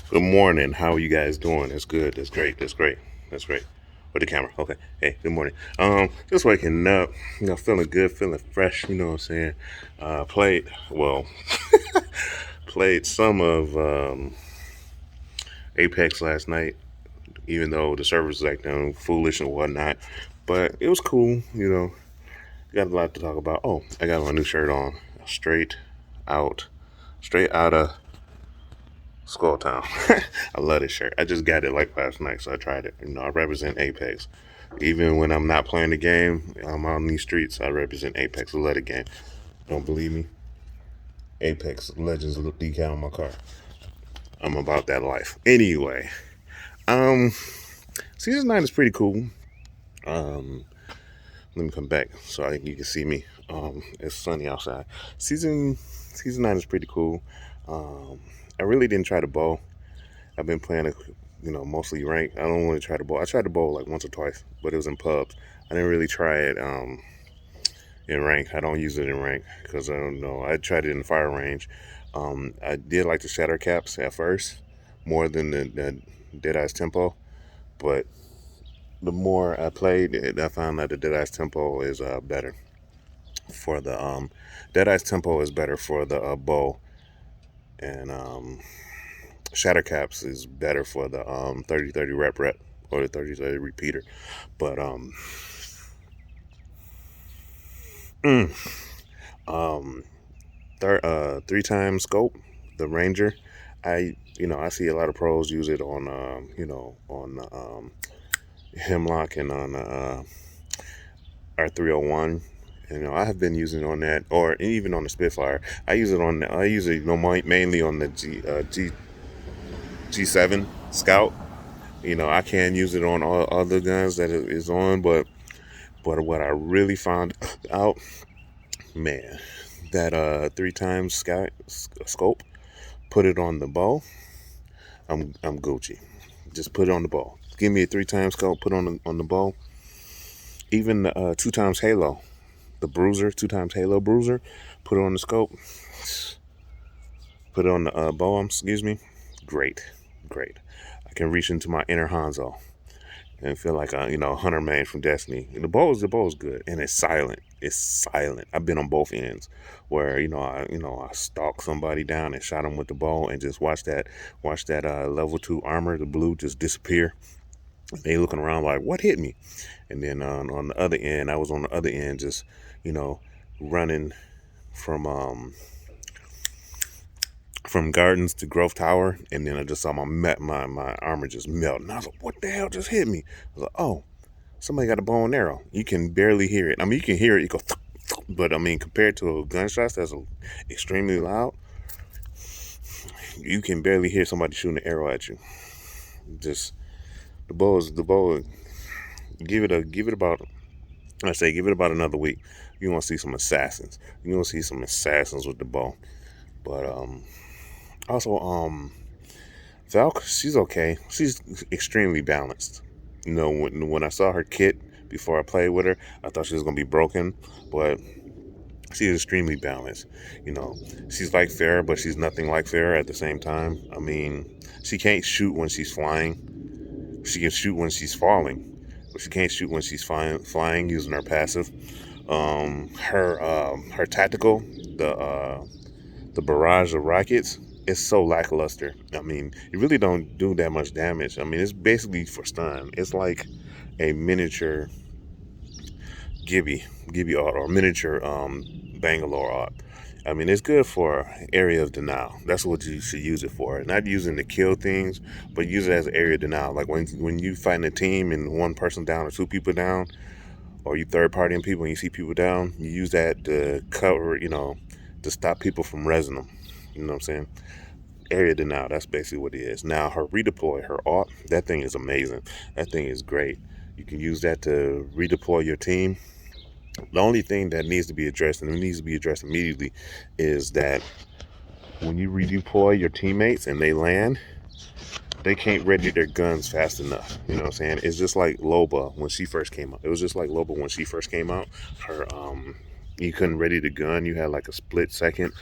Good morning. How are you guys doing? That's good. That's great. That's great. That's great. With the camera. Okay. Hey, good morning. Just waking up, feeling good, feeling fresh, you know what I'm saying? Played well, played some of Apex last night, even though the servers was acting foolish and whatnot. But it was cool, Got a lot to talk about. Oh, I got my new shirt on. Straight out straight out of Skull Town. I love this shirt. I just got it like last night, so I tried it. I represent Apex. Even when I'm not playing the game, I'm on these streets. I represent Apex. I love the game. Don't believe me? Apex Legends look decal on my car. I'm about that life. Anyway, um, season 9 is pretty cool. Um, Let me come back so you can see me. It's sunny outside. Season 9 is pretty cool. Um, I really didn't try to bow. I've been playing, mostly rank. I don't want to try to bowl. I tried to bowl like once or twice, but it was in pubs. I didn't really try it in rank. I don't use it in rank because I don't know. I tried it in the fire range. I did like the shatter caps at first more than the Deadeye's tempo, but the more I played, I found that the Deadeye's tempo is better for the Deadeye's tempo is better for the bow, and shatter caps is better for the 30-30 rep or the 30-30 repeater. But mm, um, three times scope, the Ranger. I see a lot of pros use it on on Hemlock and on R301. I have been using it on that, or even on the Spitfire. I use it mainly on the G7 Scout. I can use it on all other guns that it is on, but what I really found out, man, that three times scope, put it on the bow. I'm Gucci. Just put it on the bow. Give me a three times scope, put on the bow. Even the two times halo, the bruiser, two times halo bruiser, put it on the scope. Put it on the bow. Excuse me. Great, great. I can reach into my inner Hanzo and feel like a hunter man from Destiny. And the bow is good, and it's silent. It's silent. I've been on both ends, where I stalk somebody down and shot them with the bow, and just watch that level 2 armor, the blue, just disappear. They looking around like, what hit me? And then on the other end, I was on the other end, just you know running from Gardens to Grove Tower, and then I just saw my armor just melt, and I was like, "What the hell just hit me?" I was like, "Oh, somebody got a bow and arrow." You can barely hear it. I mean, you can hear it. You go, but I mean, compared to gunshots that's extremely loud, you can barely hear somebody shooting an arrow at you. Just the bow. Give it about. I say give it about another week. You want to see some assassins. You want to see some assassins with the bow. But also Valk, she's okay. She's extremely balanced. When I saw her kit before I played with her, I thought she was gonna be broken, but she's extremely balanced. You know, she's like Farrah, but she's nothing like Farrah at the same time. I mean, she can't shoot when she's flying. She can shoot when she's falling, but she can't shoot when she's flying using her passive. Her tactical, the barrage of rockets, is so lackluster. I mean, you really don't do that much damage. I mean, it's basically for stun. It's like a miniature Gibby art, or miniature Bangalore art. I mean, it's good for area of denial. That's what you should use it for. Not using to kill things, but use it as an area of denial. Like when you fighting a team and one person down or two people down, or you third partying people and you see people down, you use that to cover, to stop people from resing them. You know what I'm saying? Area denial. That's basically what it is. Now her redeploy, her art, that thing is amazing. That thing is great. You can use that to redeploy your team. The only thing that needs to be addressed, and it needs to be addressed immediately, is that when you redeploy your teammates and they land, they can't ready their guns fast enough. You know what I'm saying? It's just like Loba when she first came out. It was just like Loba when she first came out. Her you couldn't ready the gun. You had like a split second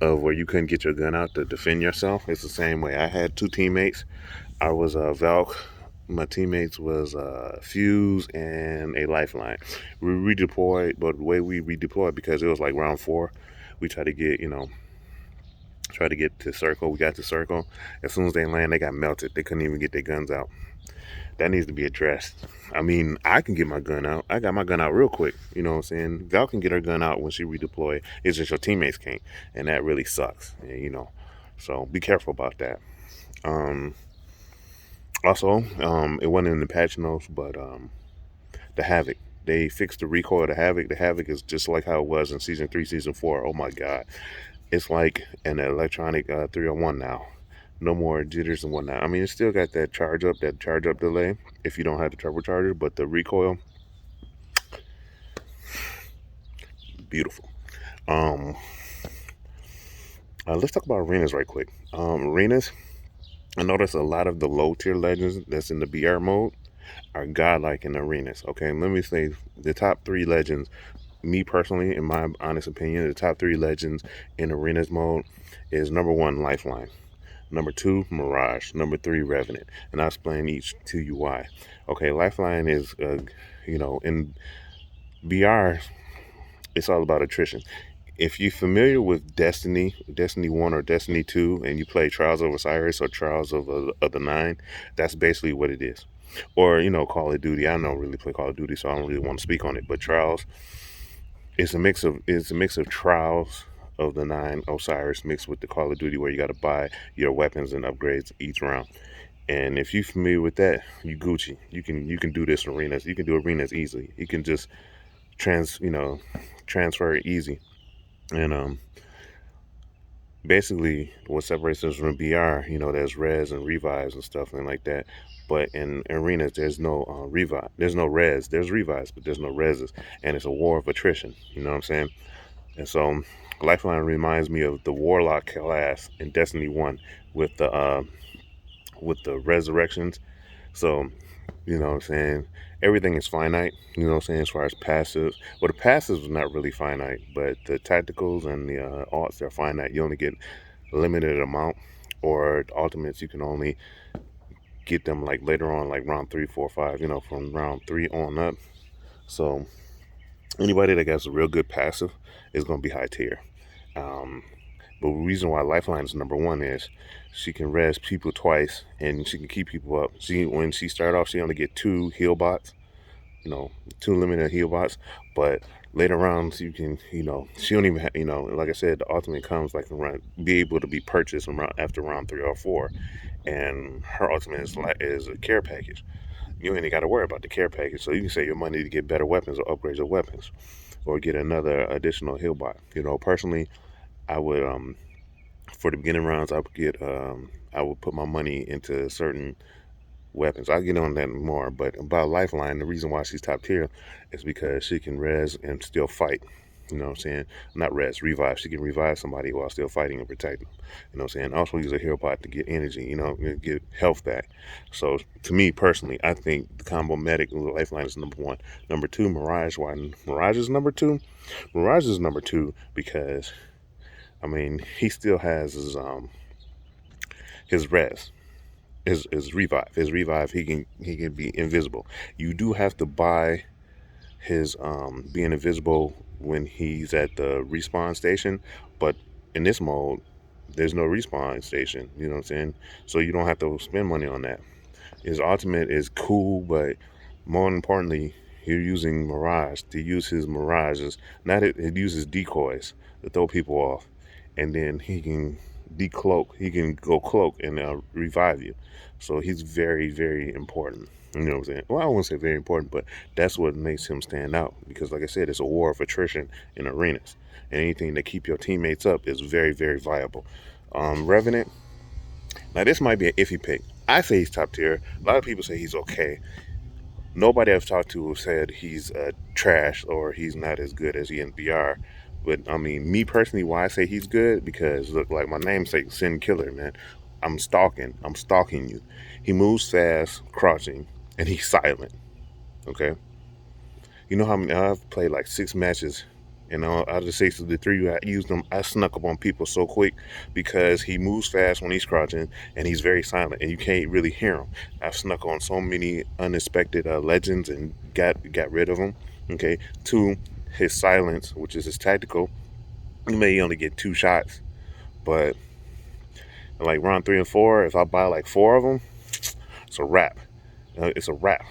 of where you couldn't get your gun out to defend yourself. It's the same way. I had two teammates. I was a valk. My teammates was a fuse and a lifeline. We redeployed, but the way we redeployed, because it was like round four, we tried to get, try to get to circle. We got to circle. As soon as they land, they got melted. They couldn't even get their guns out. That needs to be addressed. I mean, I can get my gun out. I got my gun out real quick. You know what I'm saying? Val can get her gun out when she redeploy. It's just your teammates can't, and that really sucks. So be careful about that. Um, Also, it wasn't in the patch notes, but the Havoc. They fixed the recoil of the Havoc. The Havoc is just like how it was in season 3, season 4. Oh my god, it's like an electronic 301 now. No more jitters and whatnot. I mean, it's still got that charge up delay if you don't have the turbocharger, but the recoil, beautiful. Um, let's talk about arenas right quick. Arenas, I noticed a lot of the low tier legends that's in the BR mode are godlike in arenas. Okay, let me say the top three legends. Me personally, in my honest opinion, the top three legends in arenas mode is number one, Lifeline. Number two, Mirage. Number three, Revenant. And I'll explain each to you why. Okay, Lifeline is, in BR, it's all about attrition. If you're familiar with Destiny 1 or Destiny 2, and you play Trials of Osiris or Trials of the Nine, that's basically what it is. Or, Call of Duty. I don't really play Call of Duty, so I don't really want to speak on it. But Trials, it's a mix of Trials of the Nine Osiris mixed with the Call of Duty, where you got to buy your weapons and upgrades each round. And if you're familiar with that, you Gucci. You can do this arenas. You can do arenas easily. You can just transfer it easy. And basically, what separates us from BR, there's res and revives and stuff and like that. But in arenas, there's no revive. There's no res. There's revives, but there's no reses, and it's a war of attrition. You know what I'm saying? And so, Lifeline reminds me of the Warlock class in Destiny 1 with the resurrections. So, what I'm saying? Everything is finite, what I'm saying, as far as passives. Well, the passives are not really finite, but the tacticals and the alts, they're finite. You only get a limited amount, or the ultimates, you can only get them like later on, like round 3, 4, 5, from round 3 on up. So, anybody that gets a real good passive is going to be high tier. Um, but the reason why Lifeline is number one is she can res people twice and she can keep people up. When she started off, she only get 2 heal bots, 2 limited heal bots. But later rounds, you can, she don't even have, like I said, the ultimate comes like around, be able to be purchased after round 3 or 4. And her ultimate is a care package. You ain't got to worry about the care package, so you can save your money to get better weapons or upgrade your weapons, or get another additional heal bot. Personally, I would for the beginning rounds, I would put my money into certain weapons. I'll get on that more, but about Lifeline, the reason why she's top tier is because she can res and still fight. You know what I'm saying? Not res, revive. She can revive somebody while still fighting and protecting them. You know what I'm saying? Also use a hero bot to get energy, get health back. So to me personally, I think the combo medic Lifeline is number one. Number two, Mirage. Why Mirage is number two? Mirage is number two because he still has his res, his revive. His revive, he can be invisible. You do have to buy his being invisible when he's at the respawn station, but in this mode, there's no respawn station. You know what I'm saying? So you don't have to spend money on that. His ultimate is cool, but more importantly, you're using Mirage to use his Mirages. Not it uses decoys to throw people off, and then he can decloak. He can go cloak and revive you. So he's very, very important. You know what I'm saying? Well, I won't say very important, but that's what makes him stand out. Because, like I said, it's a war of attrition in arenas, and anything to keep your teammates up is very, very viable. Revenant. Now, this might be an iffy pick. I say he's top tier. A lot of people say he's okay. Nobody I've talked to said he's trash or he's not as good as he in BR. But me personally, why I say he's good, because look, like my namesake, Sin Killer, man. I'm stalking. I'm stalking you. He moves fast, crouching, and he's silent. Okay. You know how many I've played like 6 matches And out of the 6 of the 3 I used him, I snuck up on people so quick because he moves fast when he's crouching and he's very silent and you can't really hear him. I've snuck on so many unexpected legends and got rid of them. Okay. 2, his silence, which is his tactical. You may only get 2 shots, but like round 3 and 4, if I buy like 4 of them, it's a wrap. It's a wrap.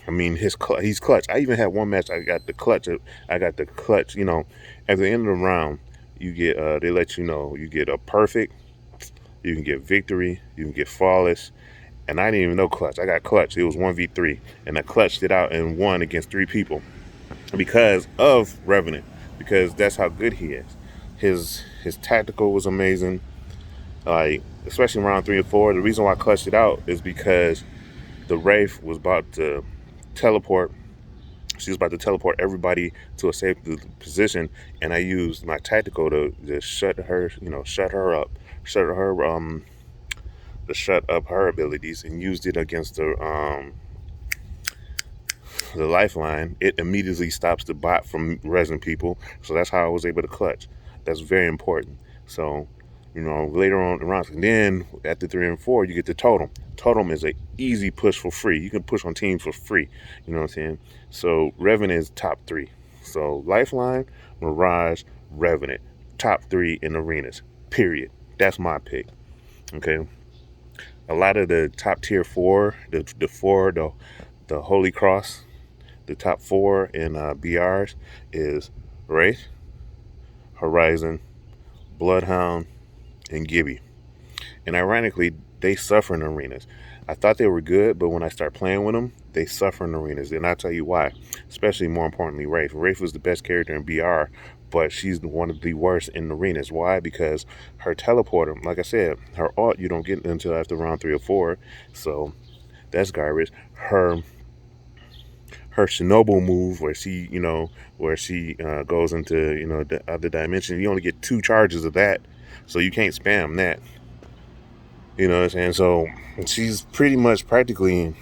I mean, he's clutch. I even had one match. I got the clutch. I got the clutch. You know, at the end of the round, you get. They let you know you get a perfect. You can get victory. You can get flawless. And I didn't even know clutch. I got clutch. It was 1v3, and I clutched it out and won against 3 people because of Revenant. Because that's how good he is. His tactical was amazing. Like especially round 3 and 4. The reason why I clutched it out is because the Wraith was about to teleport. She was about to teleport everybody to a safe position, and I used my tactical to shut her, shut her up, to shut up her abilities, and used it against the lifeline. It immediately stops the bot from resing people, so that's how I was able to clutch. That's very important. So, later on in the rounds, and then at the 3 and 4, you get the totem. Totem is an easy push for free. You can push on teams for free. You know what I'm saying? So Revenant is top 3. So Lifeline, Mirage, Revenant, top 3 in arenas. Period. That's my pick. Okay. A lot of the top tier 4, the Holy Cross, the top 4 in BRs is Wraith, Horizon, Bloodhound, and Gibby. And ironically, they suffer in arenas. I thought they were good, but when I start playing with them, they suffer in arenas. And I'll tell you why. Especially, more importantly, Wraith. Wraith was the best character in BR, but she's one of the worst in arenas. Why? Because her teleporter, like I said, her ult you don't get until after round 3 or 4. So that's garbage. Her Shinobu move, where she goes into the other dimension, you only get 2 charges of that, so you can't spam that. You know what I'm saying? So she's pretty much practically.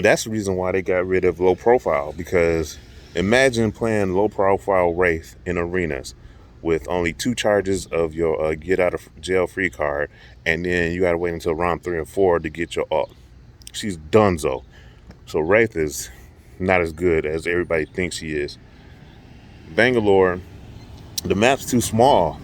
That's the reason why they got rid of low profile, because imagine playing low profile Wraith in arenas with only 2 charges of your get out of jail free card, and then you gotta wait until round 3 and 4 to get your ult. She's donezo. So Wraith is not as good as everybody thinks she is. Bangalore, the map's too small.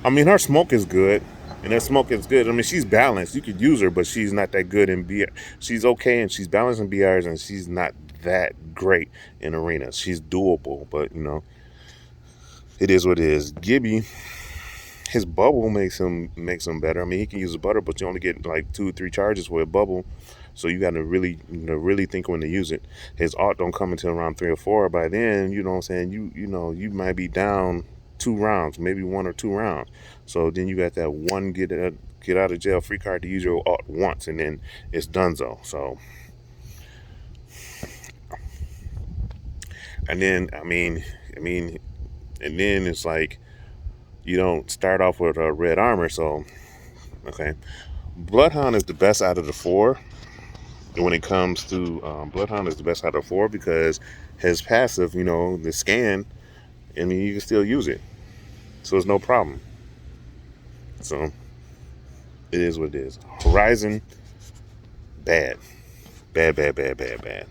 I mean, her smoke is good, and her smoke is good. I mean, she's balanced. You could use her, but she's not that good in BR. She's okay, and she's balanced in BRs, and she's not that great in arenas. She's doable, but it is what it is. Gibby, his bubble makes him better. I mean, he can use a butter, but you only get like 2 or 3 charges for a bubble. So you got to really think when to use it. His art don't come until around 3 or 4. By then, you know what I'm saying, you might be down 2 rounds, maybe 1 or 2 rounds. So then you got that one get out of jail free card to use your art once, and then it's donezo. So, and then and then it's like you don't start off with a red armor. So, okay, Bloodhound is the best out of the 4. When it comes to Bloodhound is the best out of 4 because his passive, the scan, I mean, you can still use it. So it's no problem. So it is what it is. Horizon, bad. Bad.